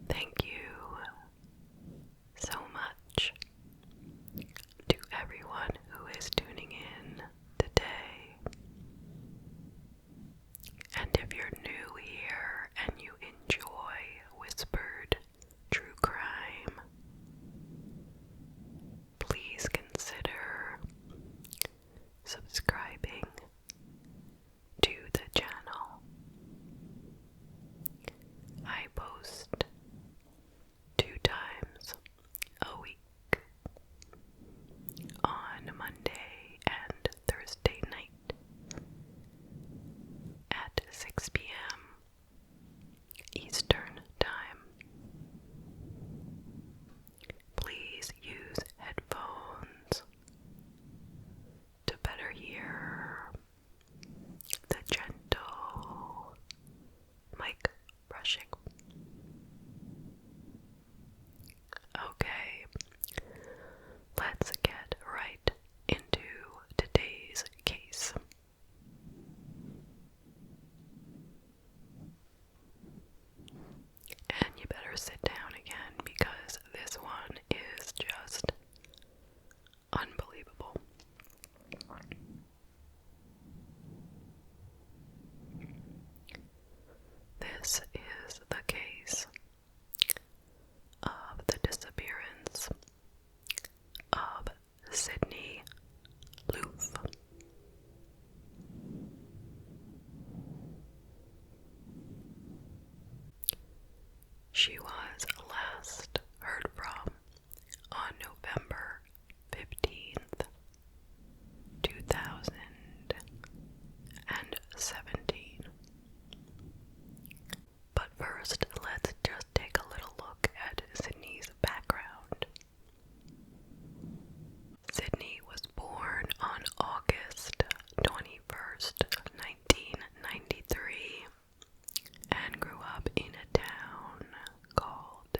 Thank you so much to everyone who is tuning in today. And if you're new here and you enjoy whispered true crime, please consider subscribing to the channel. I post 2 times a week on Monday and Thursday night at 6 p.m. Eastern Time. Please use headphones to better hear the gentle mic brushing. Okay, let's get right into today's case. And you better sit down again because this one is just unbelievable. This is the case of the disappearance of Sydney Loofe. She was last heard from on November 15th, 2017. But first, let's just take a little look at Sydney's background. Sydney was born on August 21st, 1993, and grew up in a town called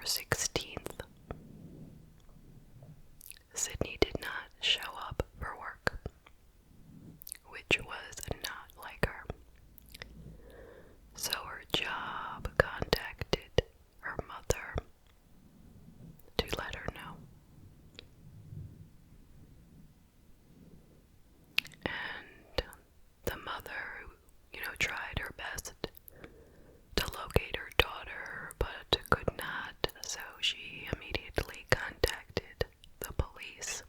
16th, Sydney did not show up for work, which was not like her. So her job contacted her mother to let her know. And the mother, tried her best to locate her daughter, but could not, so she immediately contacted the police.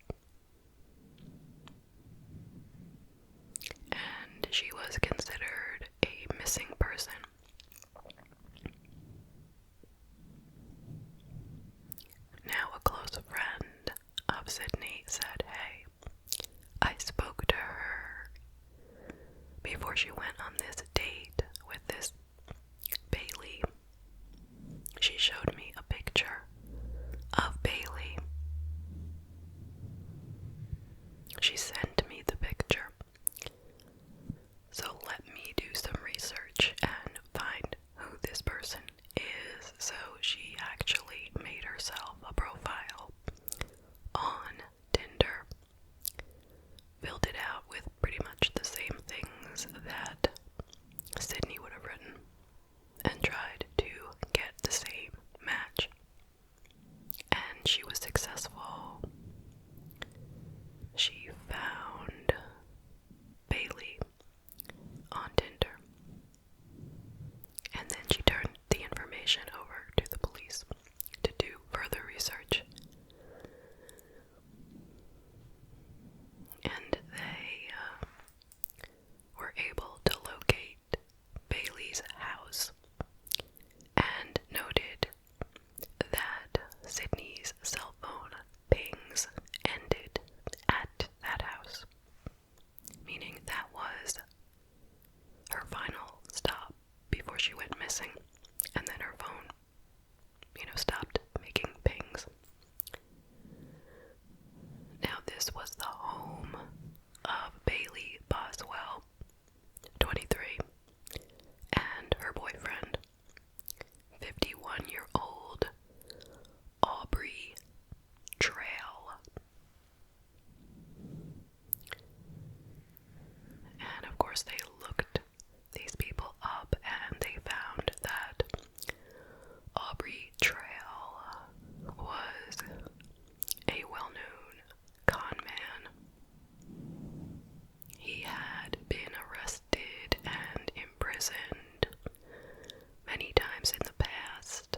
And she was considered a missing person. Now, a close friend of Sydney said, "Hey, I spoke to her before she went on this date with this Bailey. She showed me a picture of Bailey. She sent me the picture. So let me do some research and find who this person is." So she actually made herself a profile on Tinder, filled it out with pretty much the same things that Sydney would have written, and tried to get the same match. And she was successful. She found Bailey on Tinder, and then she turned the information over to the police to do further research. And they were able to locate Bailey's house and noted that Sydney's cell phone pings ended at that house, meaning that was her final stop before she went missing, and then her phone, stopped making pings. Now, this was the home of Bailey Boswell, 23, and her boyfriend, 51-year-old Aubrey Trail. And of course, they looked these people up, and they found that Aubrey Trail was a well-known con man. He had been arrested and imprisoned many times in the past,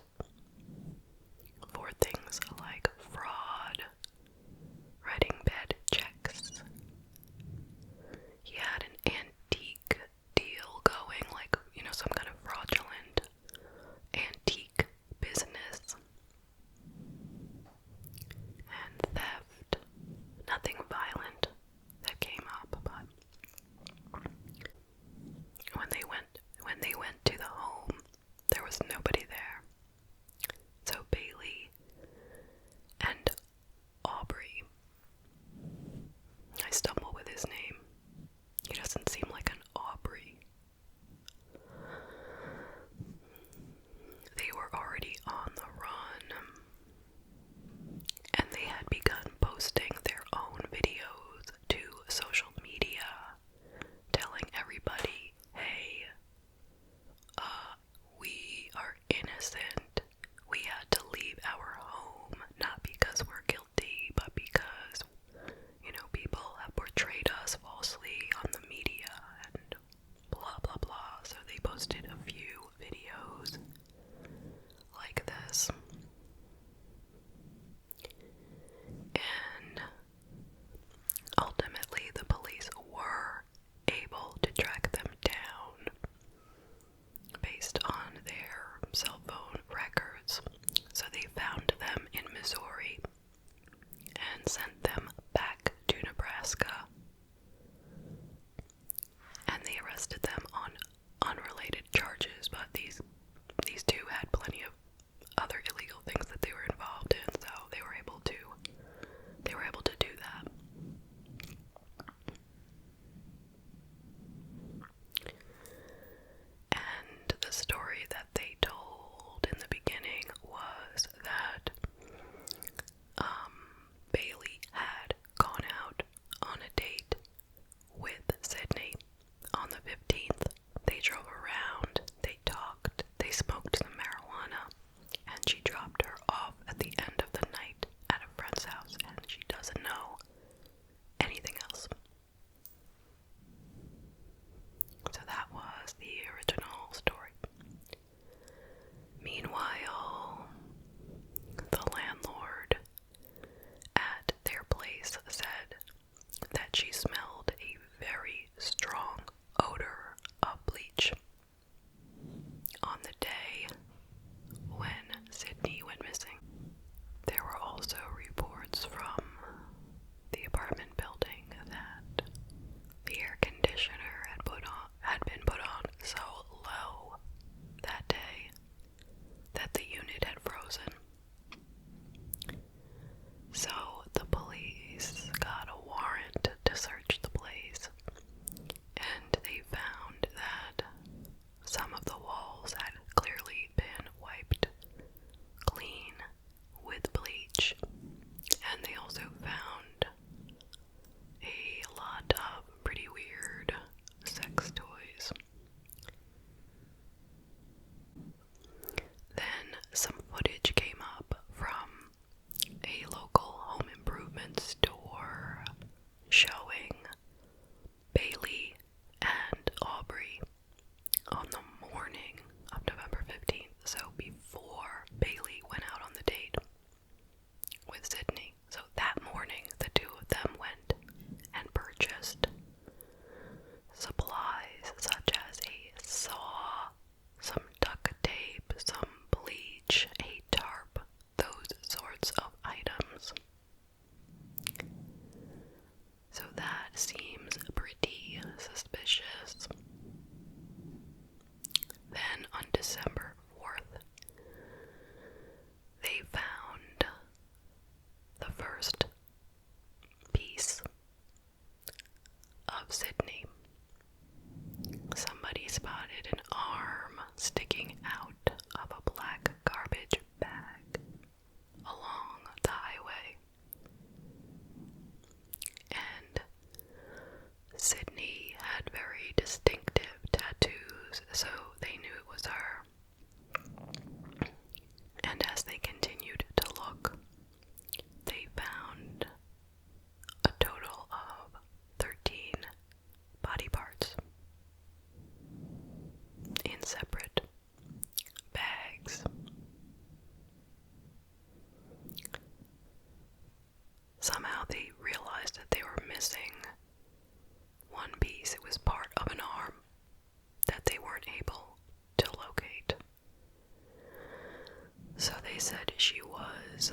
They said she was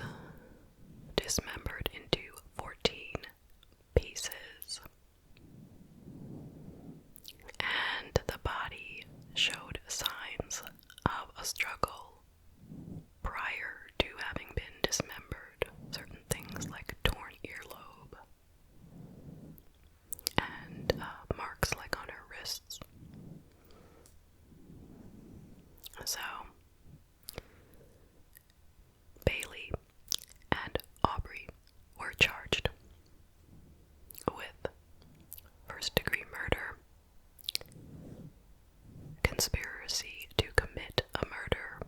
dismembered into 14 pieces, and the body showed signs of a struggle prior to having been dismembered. Certain things like a torn earlobe and marks like on her wrists. So Bailey and Aubrey were charged with first-degree murder, conspiracy to commit a murder,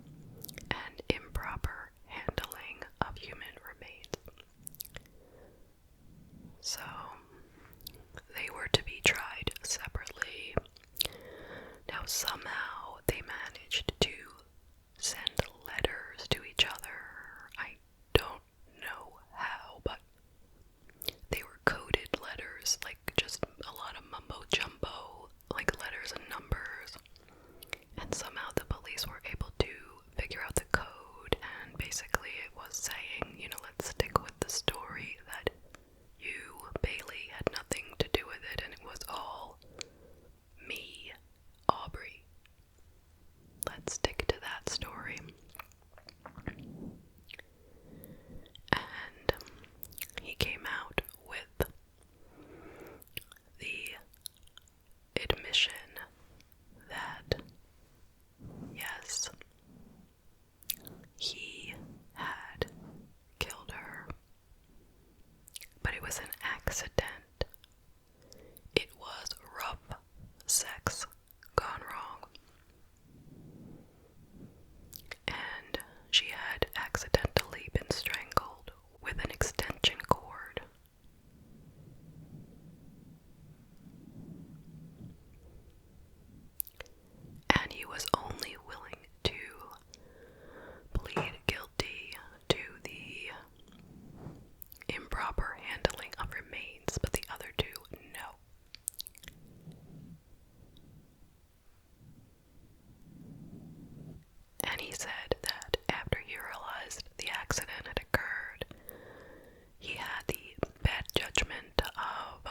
and improper handling of human remains. So they were to be tried separately. Now somehow they managed to send letters to each other. I don't know how, but they were coded letters, like just a lot of mumbo jumbo, like letters and numbers. And somehow the police were able to figure out the code, and basically it was saying, let's stick with the story that you, Bailey, had nothing to do with it, and it was all me, Aubrey. Let's stick to that story. And he came out with the admission that, yes, he had killed her, but it was an accident. It was rough sex gone wrong. And she had accidentally been strangled with an extension cord. And he was only willing to plead guilty to the improper handling of remains, but the other two, no. And he said that after he realized the accident had occurred, he had the bad judgment of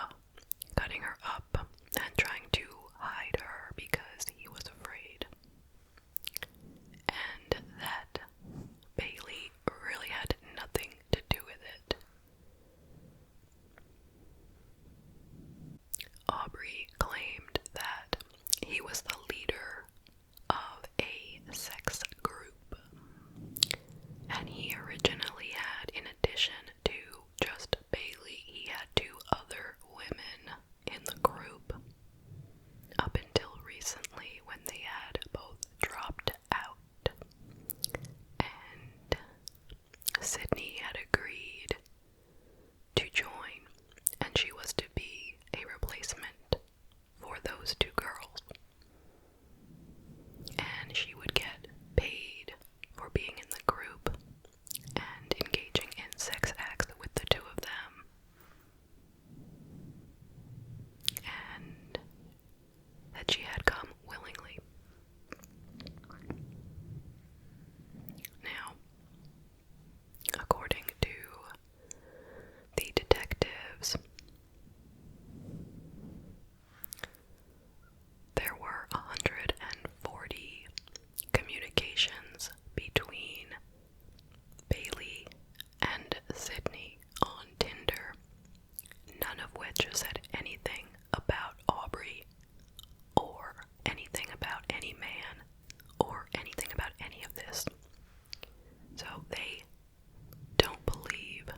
cutting her up and trying to hide her because he was afraid. And that Bailey really had nothing to do with it. Aubrey claimed that he was the leader of a sex group, and he originally had, in addition to just Bailey, he had 2 other women in the group, up until recently when they had both dropped out, and Sydney had agreed to join, and she was to be a replacement for those 2 girls. And she would get paid for being in the group and engaging in sex acts with the 2 of them. And that she had come willingly. Now, according to the detectives, there were 140 communications between Bailey and Sydney on Tinder, none of which said anything about Aubrey, or anything about any man, or anything about any of this. So they don't believe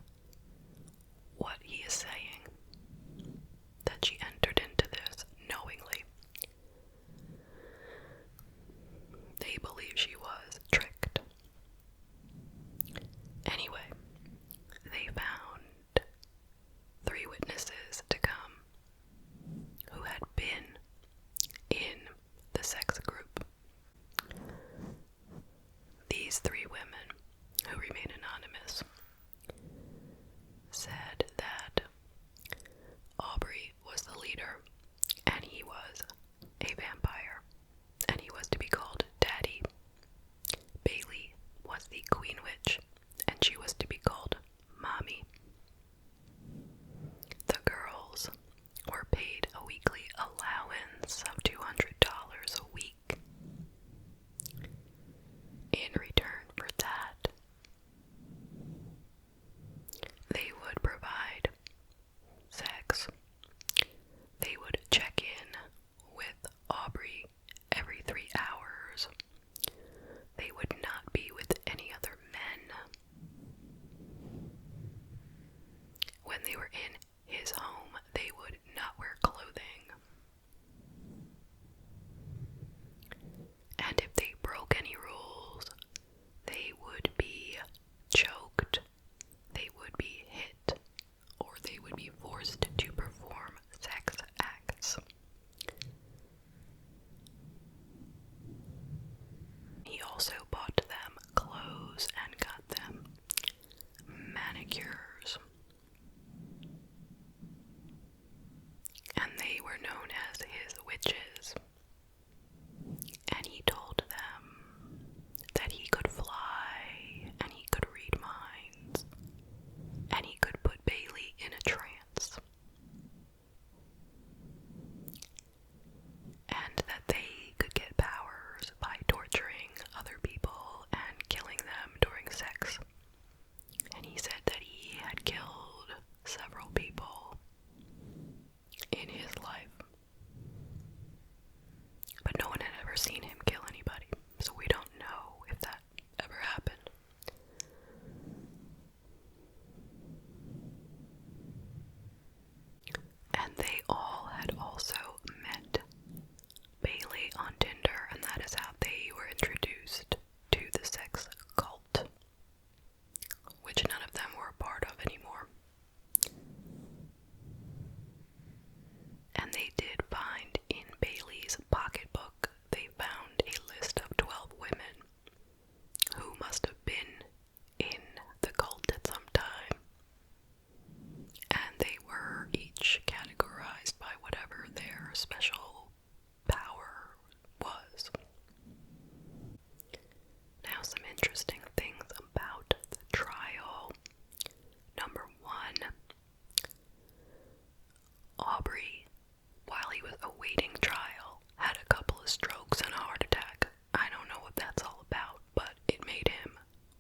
what he is saying, that she entered into this knowingly. They believe she was tricked. Anyway, they found 3 witnesses to come who had been in the sex group. These 3 women who was the Queen Witch, and she was to be called Mommy. The girls were paid a weekly allowance of $200 a week. In return for that, they would provide sex. They would check in with Aubrey every 3 hours. They would not be with any other men. When they were in his home, they would not wear clothing. And if they broke any rules, they would be choked, they would be hit, or they would be forced to perform sex acts. He also bought them clothes and got them manicures. And they were known as his witches. And he told them that he could fly, and he could read minds, and he could put Bailey in a trance. And that they could get powers by torturing other people and killing them during sex. And he said that he had killed several people in his life. But no one had ever seen him kill anybody, so we don't know if that ever happened. And they all had also met Bailey on Tinder, and that is how they were introduced to the sex cult, which none of them were a part of anymore. And they did find in Bailey's pocketbook, they found a list of 12 women who must have been in the cult at some time. And they were each categorized by whatever their special power was. Now, some interesting things about the trial. Number one, Aubrey, while he was awaiting trial, had a couple of strokes and a heart attack. I don't know what that's all about, but it made him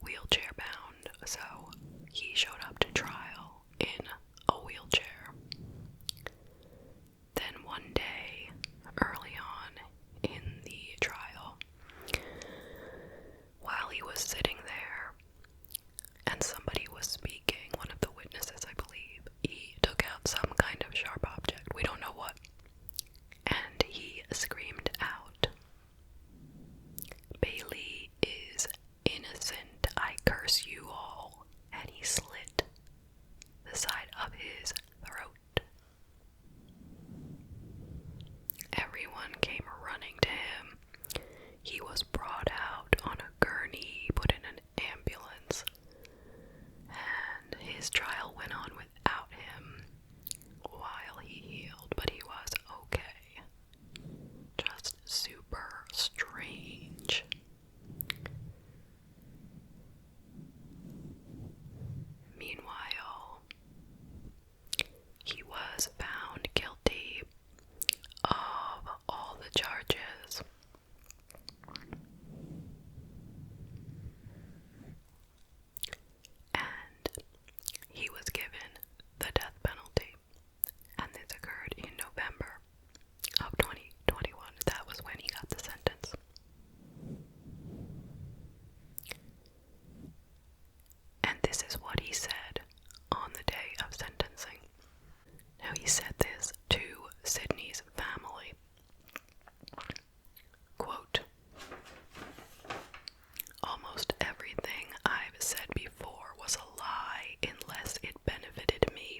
wheelchair bound, so he showed up to trial in a wheelchair. Then one day, early on in the trial, while he was sitting there and somebody was speaking, one of the witnesses, I believe, he took out some kind of sharp object, we don't know what, and he screamed out, "Bailey is innocent, I curse you all," and he slit the side of his throat. Everyone came running to him. He was brought out on a gurney, put in an ambulance, and his trial went on without him while he healed, but he was okay. Just super strange. Meanwhile, he was found guilty of all the charges. And he was given the death penalty. And this occurred in November of 2021. That was when he got the sentence. And this is what he said on the day of sentencing. Now, he said this to Sydney's family. Quote, "Almost everything I've said before was a lie unless it benefited me.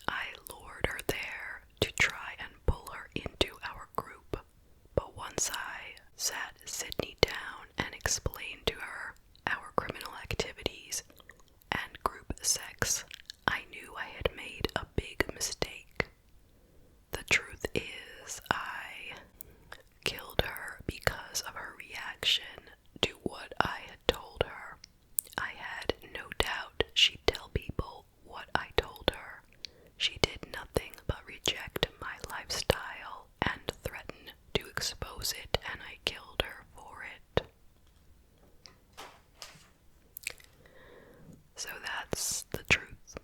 I lured her there to try and pull her into our group. But once I sat Sydney down and explained to her our criminal activities and grew So that's the truth.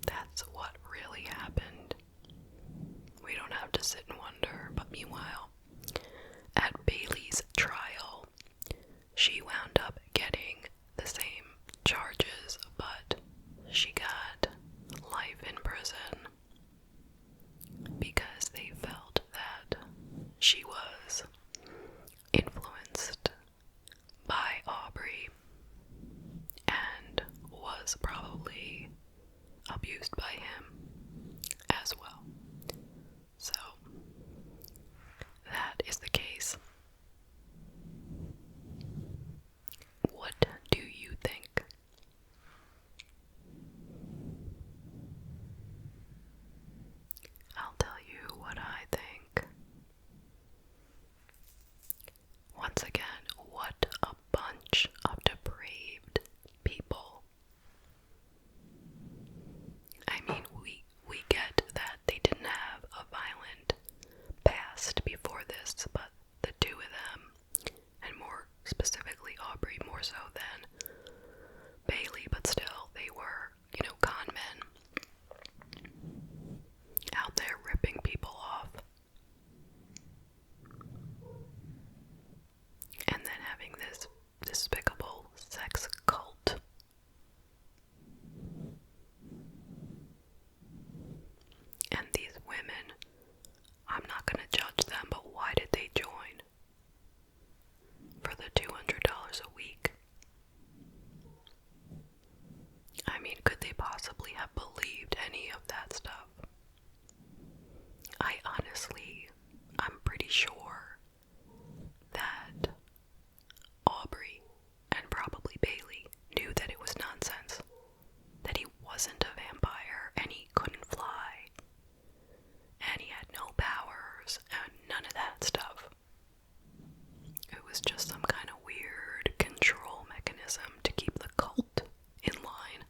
That's what really happened. We don't have to sit and wonder, but meanwhile, at Bailey's trial, she wound up getting the same charges, but she got life in prison because they felt that she was influenced by Aubrey and was probably abused by him as well. So, that is the case. What do you think? I'll tell you what I think. Once again, what a bunch of depraved people. I mean, we get that they didn't have a violent past before this, but the two of them, and more specifically Aubrey, more so than Bailey, but still, they were, con men out there ripping people off. And then having this despicable sex cult. And these women, I'm not going to judge them, but why did they join? For the $200 a week? I mean, could they possibly have believed any of that stuff? I'm pretty sure that Aubrey and probably Bailey knew that it was nonsense, that he wasn't a vampire and he couldn't fly and he had no powers and none of that stuff. It was just some kind of weird control mechanism to keep the cult in line.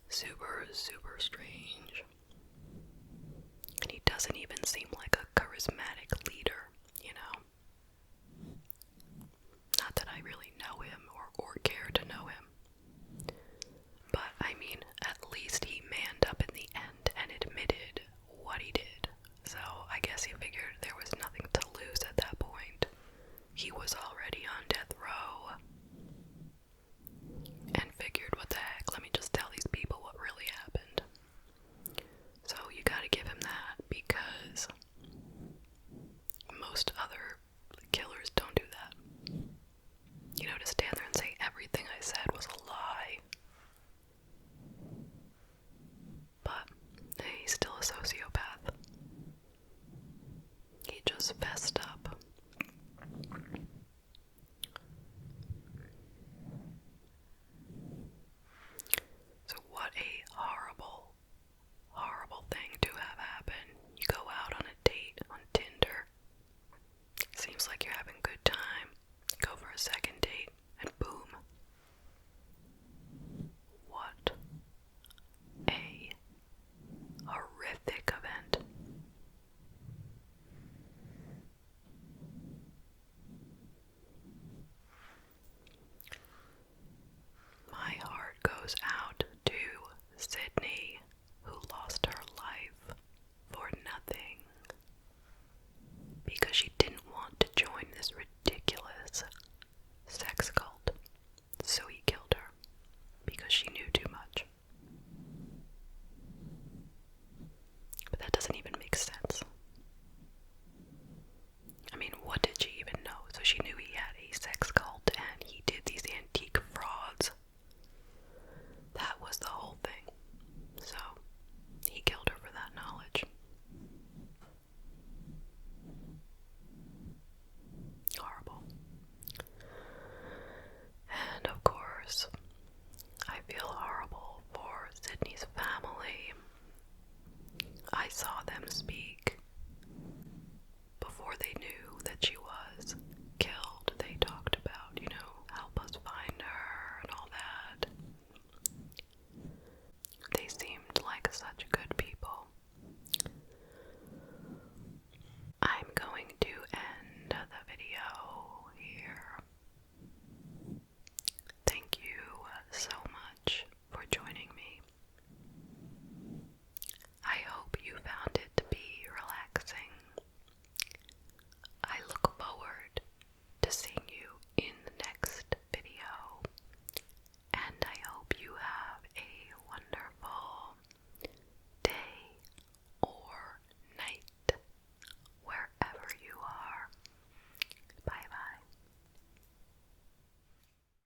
Super, super strange. And he doesn't even seem like a charismatic leader, Not that I really know him or care to know him. But, I mean, at least he manned up in the end and admitted what he did. So, I guess he figured there was nothing to lose at that point. He was already on death row. And figured, what the heck, let me just tell these people what really happened. So, you gotta give him that, because most other killers don't do that. To stand there and say everything I said was a lie. But he's still a sociopath. He just fessed up. So what a horrible, horrible thing to have happen. You go out on a date on Tinder. Seems like you're having a good time. Go for a second date, and boom. What a horrific event. My heart goes out to Sydney, who lost her life for nothing because she didn't want to join this ridiculous sex cult. So he killed her because she knew too much. But that doesn't even make sense. I mean, what did she even know? So she knew he had a sex cult and he did these antique frauds. That was the whole thing. So he killed her for that knowledge. Horrible. And of course,